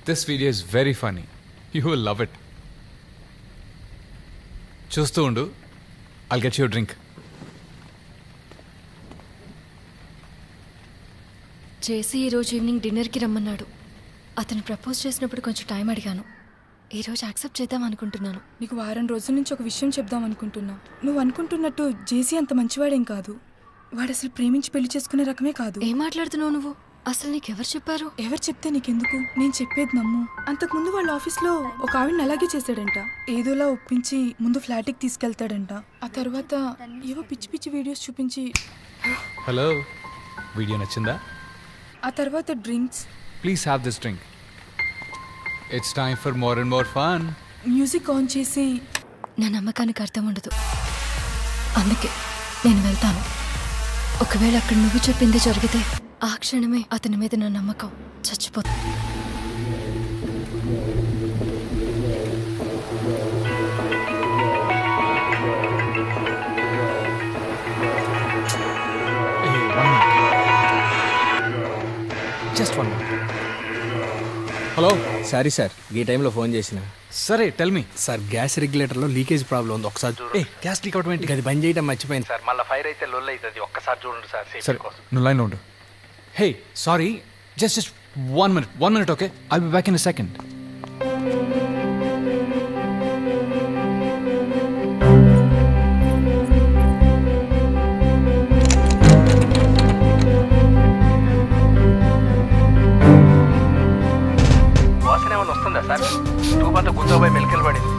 This video is very funny. You will love it. చూస్తూ ఉండు. I'll get you drink. చేసి ఈరోజు evening డిన్నర్కి రమ్మన్నాడు. అతను ప్రపోజ్ చేసినప్పుడు కొంచెం టైం అడిగాను. ఈరోజు యాక్సెప్ట్ చేద్దాం అనుకుంటున్నాను. నీకు వారం రోజుల నుంచి ఒక విషయం చెప్దాం అనుకుంటున్నా. నువ్వు అనుకుంటున్నట్టు జేసీ అంత మంచివాడేం కాదు. వాడు అసలు ప్రేమించి పెళ్లి చేసుకునే రకమే కాదు. ఏం మాట్లాడుతున్నావు నువ్వు? అసలు నీకెవరు చెప్పారు? ఎవరు చెప్తే నీకెందుకు? నేను చెప్పేది నమ్ము. అంతకుముందు వాళ్ళ ఆఫీస్లో ఒక ఆవిడని అలాగే చేశాడంట. ఏదోలా ఒప్పించి ముందు ఫ్లాట్కి తీసుకెళ్తాడంట. ఆ తర్వాత ఏవో పిచ్చి పిచ్చి వీడియోస్ చూపించి. హలో, వీడియో నచ్చిందా? ఆ తర్వాత drinks. Please have this drink. It's time for more and more fun. Music on చేసి. నా నమ్మకానికి అర్థం ఉండదు, అందుకే నేను వెళ్తాను. ఒకవేళ అక్కడ నువ్వు చెప్పింది జరిగితే ఆ క్షణమే అతని మీద నా నమ్మకం చచ్చిపోతుంది. Just one minute. Hello. Sorry sir, ఈ టైంలో ఫోన్ చేసిన. సరే, టెల్ మీ. సార్, గ్యాస్ రెగ్యులేటర్లో లీకేజ్ ప్రాబ్లం ఉంది, ఒకసారి చూడండి. గ్యాస్ లీక్ అవడం ఏంటి? అది బంద్ చేయడం మర్చిపోయింది సార్. మళ్ళీ ఫైర్ అయితే లొల్ అవుతుంది, ఒక్కసారి చూడండి సార్. సరే, నువ్వు లైన్లో ఉండు. Hey, sorry, just 1 minute, okay? I'll be back in a second. వాసన ఏమైనా వస్తుందా సార్? ట్యూబ్ అంతా గుంతపోయి మెలికలు పడింది.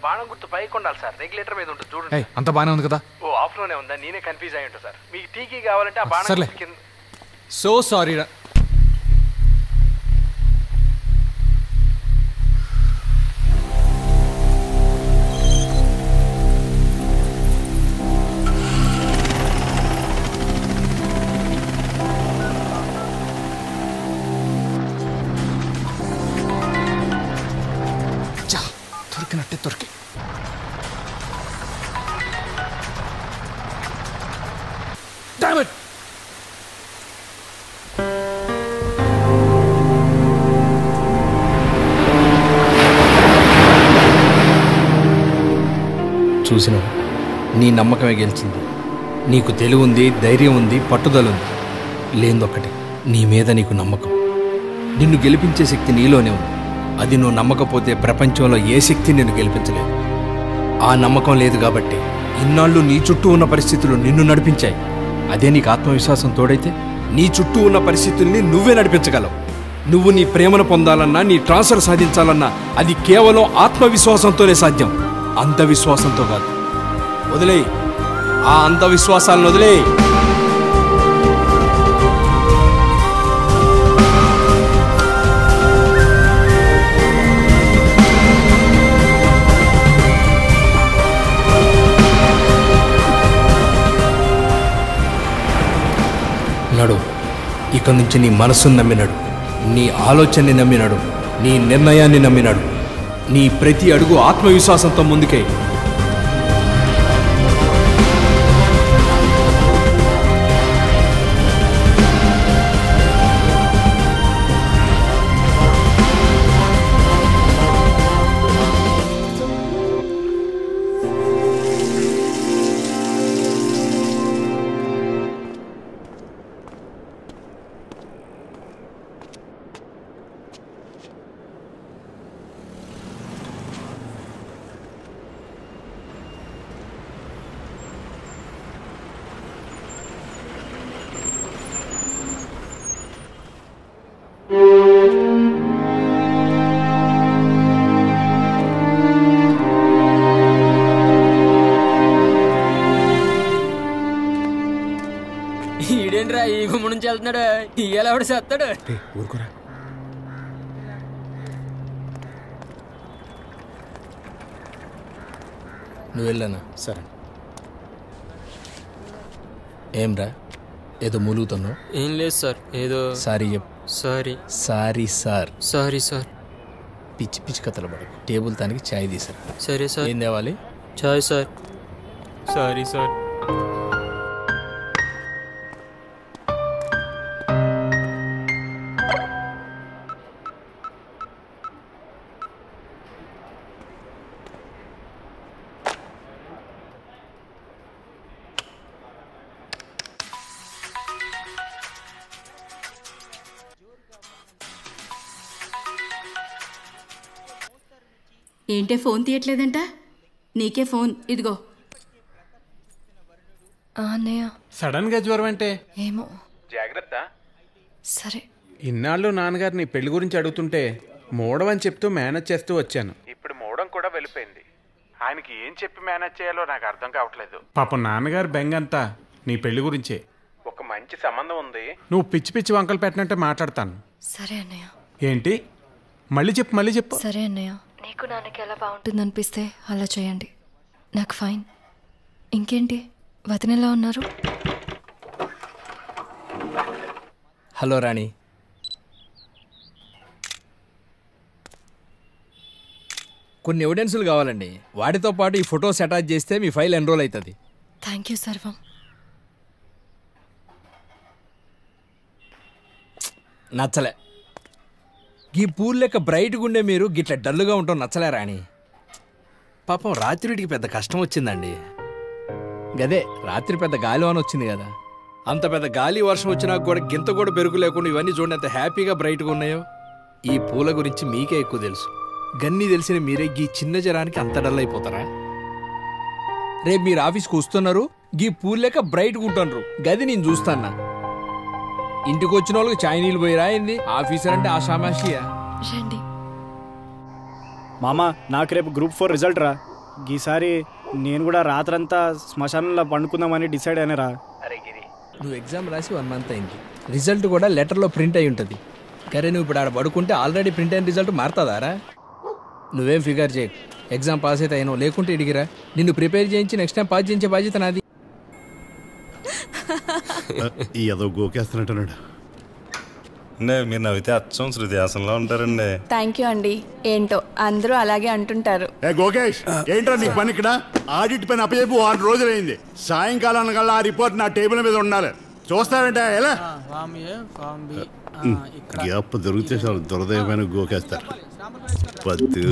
బాణం గుర్తు పైకి ఉండాలి సార్, రెగ్యులేటర్ మీద ఉంటుంది చూడండి. అంత బాగానే ఉంది కదా? ఓ, ఆఫ్ లోనే ఉందా? నేనే కన్ఫ్యూజ్ అయి ఉంటా సార్. మీకు టీకీ కావాలంటే ఆ బాణం సర్లే. సో సారీ రా. దొరికినట్టే దొరికి. Damn it! చూసినావు, నీ నమ్మకమే గెలిచింది. నీకు తెలివి ఉంది, ధైర్యం ఉంది, పట్టుదల ఉంది. లేదొక్కటి, నీ మీద నీకు నమ్మకం. నిన్ను గెలిపించే శక్తి నీలోనే ఉంది. అది నువ్వు నమ్మకపోతే ప్రపంచంలో ఏ శక్తి నిన్ను గెలిపించలేదు. ఆ నమ్మకం లేదు కాబట్టి ఇన్నాళ్ళు నీ చుట్టూ ఉన్న పరిస్థితులు నిన్ను నడిపించాయి. అదే నీకు ఆత్మవిశ్వాసం తోడైతే నీ చుట్టూ ఉన్న పరిస్థితుల్ని నువ్వే నడిపించగలవు. నువ్వు నీ ప్రేమను పొందాలన్నా, నీ ట్రాన్స్ఫర్ సాధించాలన్నా అది కేవలం ఆత్మవిశ్వాసంతోనే సాధ్యం, అంధవిశ్వాసంతో కాదు. వదిలేయి ఆ అంధవిశ్వాసాలను, వదిలేయి. నడు, ఇక నుంచి నీ మనస్సును నమ్మినాడు, నీ ఆలోచనని నమ్మినాడు, నీ నిర్ణయాన్ని నమ్మినాడు. నీ ప్రతి అడుగు ఆత్మవిశ్వాసంతో ముందుకే. ఈడేంట్రా ఈ గుమ్మ నుంచి వెళ్తున్నాడు? ఇయ్యాల ఎవడు చేస్తాడు? ఊరుకోరా. నువ్వు వెళ్ళానా? సరే. ఏమ్రా, ఏదో మూలుగుతున్నావు? ఏం లేదు సార్, ఏదో. సారీ చెప్పు. Sorry. Sorry sir. Sorry sir. పిచ్చి పిచ్చి కథలు పడకు. టేబుల్ తానికి ఛాయ్ తీసారు. సరే సార్. ఏం తేవాలి? చాయ్ సార్. Sorry sir. ఏంటే ఫోన్ తీయట్లేదంట? నీకే ఫోన్ ఇదిగో. అన్నయ్య సడన్ గా జ్వరం అంటే ఏమో. జాగ్రత్త. సరే. ఇన్నాళ్ళు నాన్నగారు నీ పెళ్లి గురించి అడుగుతుంటే మూడవని చెప్తూ మేనేజ్ చేస్తూ వచ్చాను. ఇప్పుడు మూడం కూడా వెళ్ళిపోయింది. ఆయనకి ఏం చెప్పి మేనేజ్ చేయాలో నాకు అర్థం కావట్లేదు. పాపం నాన్నగారు బెంగంతా నీ పెళ్లి గురించే. ఒక మంచి సంబంధం ఉంది, నువ్వు పిచ్చి పిచ్చి వంకలు పెట్టినట్టే మాట్లాడతాను. సరే అన్నయ్య. ఏంటి? మళ్ళీ చెప్పు. సరే అన్నయ్య, నీకు నాన్నకి ఎలా బాగుంటుంది అనిపిస్తే అలా చేయండి. నాకు ఫైన్. ఇంకేంటి, వదిన ఎలా ఉన్నారు? హలో రాణి. కొన్ని ఎవిడెన్సులు కావాలండి. వాటితో పాటు ఈ ఫొటోస్ అటాచ్ చేస్తే మీ ఫైల్ ఎన్రోల్ అవుతుంది. థ్యాంక్ యూ సర్వం. నచ్చలే. ఈ పూల్ లెక్క బ్రైట్గా ఉండే మీరు గిట్ల డల్లుగా ఉంటాం నచ్చలే రాణి. పాపం రాత్రికి పెద్ద కష్టం వచ్చిందండి. గదే రాత్రి పెద్ద గాలి వాన వచ్చింది కదా. అంత పెద్ద గాలి వర్షం వచ్చినా కూడా గింత కూడా బెరుకు లేకుండా ఇవన్నీ చూడండి ఎంత హ్యాపీగా బ్రైట్గా ఉన్నాయో. ఈ పూల గురించి మీకే ఎక్కువ తెలుసు. గన్నీ తెలిసిన మీరే గీ చిన్న జరానికి అంత డల్ అయిపోతారా? రేపు మీరు ఆఫీస్కి వస్తున్నారు, గీ పూల్ లెక్క బ్రైట్గా ఉంటున్నారు. గది నేను చూస్తానా. ఇంటికి వచ్చిన వాళ్ళకి చాయ్ నీళ్ళు పోయి రాయింది. ఆఫీసర్ అంటే ఆషామాషియా. రండి మామ, నాకు రేపు గ్రూప్ 4 రిజల్ట్ రా. ఈసారి నేను కూడా రాత్రంతా శ్మశానంలో పండుకుందామని డిసైడ్ అయినరా. అరే గిరి, నువ్వు ఎగ్జామ్ రాసి 1 మంత్ అయింది. రిజల్ట్ కూడా లెటర్లో ప్రింట్ అయి ఉంటుంది. కానీ నువ్వు ఇప్పుడు ఆడ పడుకుంటే ఆల్రెడీ ప్రింట్ అయిన రిజల్ట్ మారుతుందారా? నువ్వేం ఫిగర్ చేయకు. ఎగ్జామ్ పాస్ అయితే అయినావు, లేకుంటే ఇడిగిరా. నిన్ను ప్రిపేర్ చేయించి నెక్స్ట్ టైం పాస్ చేయించే బాధ్యత నాది. ఏదో గోకేస్తున్నట్టున్నాడు. మీరు నవ్వితే అచ్చం శృతిహాసంలో ఉంటారండి. థ్యాంక్ యూ అండి. ఏంటో అందరూ అలాగే అంటుంటారు. గోకేష్, ఏంట్రా నీకు పని ఇక్కడ? ఆడిట్ పని అప్పచెప్పు 6 రోజులైంది. సాయంకాలం కల్లా ఆ రిపోర్ట్ నా టేబుల్ మీద ఉండాలి. చూస్తారంటే ఎలా? గ్యాప్ దొరికితే చాలా దురదయమైన గోకేస్తారు. పద్దు,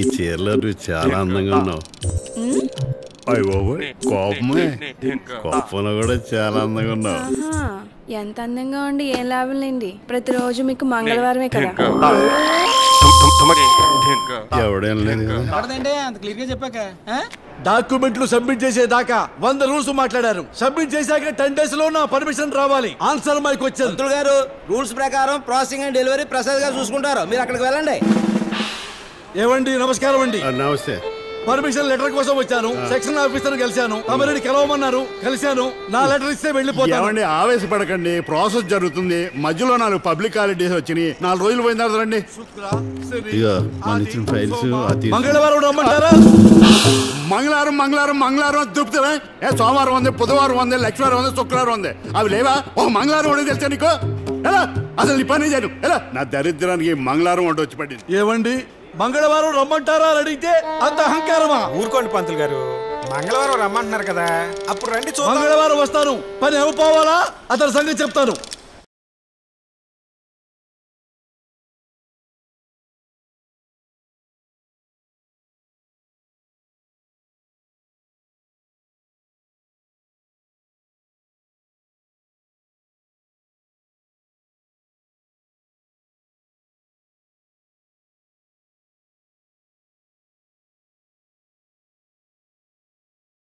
ఈ చీరలో నువ్వు చాలా అందంగా ఉన్నావు. అయ్య బాబోయ్, కోపంలో కూడా చాలా అందంగా ఉన్నావు. ఎంత అందంగా ఉండి ఏం లాభం లేండి, ప్రతిరోజు మీకు మంగళవారమే కదా. ఎవడేం లేదు. డాక్యుమెంట్లు సబ్మిట్ చేసేదాకా 100 రూల్స్ మాట్లాడారు. సబ్మిట్ చేశాక 10 days లో నా పర్మిషన్ రావాలి. ఆన్సర్ మైక్ వచ్చేది గారు. రూల్స్ ప్రకారం ప్రాసెసింగ్ అండ్ డెలివరీ ప్రసాద్ గారు చూసుకుంటారు. మీరు అక్కడికి వెళ్ళండి. ఏవండి, నమస్కారం అండి. నమస్తే. పర్మిషన్ లెటర్ కోసం వచ్చాను. సెక్షన్ ఆఫీసర్ కలిశాను. తమరిని కలవమన్నారు, కలిశాను. నా లెటర్ ఇస్తే వెళ్ళిపోతాను. ఆవేశపడకండి, ప్రాసెస్ జరుగుతుంది. మధ్యలో 4 పబ్లిక్ హాలిడేస్ వచ్చినాయి. 4 రోజులు పోయిన తర్వాత రండి. మంగళవారం రమ్మంటారా? మంగళవారం దుప్పుతారా? సోమవారం ఉంది, బుధవారం ఉంది, లక్ష్మీవారం ఉంది, శుక్రవారం ఉంది. అవి లేవా? మంగళవారం ఒకటి తెలుసా నీకు? ఎలా అసలు నీ పని చేయను? ఎలా? నా దరిద్రానికి మంగళవారం ఒకటి వచ్చి పడింది. ఏవండి, మంగళవారం రమ్మంటారా అని అడిగితే అంత అహంకారమా? ఊరుకోండి పంతులు గారు, మంగళవారం రమ్మంటున్నారు కదా, అప్పుడు రండి. మంగళవారం వస్తాను. పని అయిపోవాలా? అతని సంగతి చెప్తాను.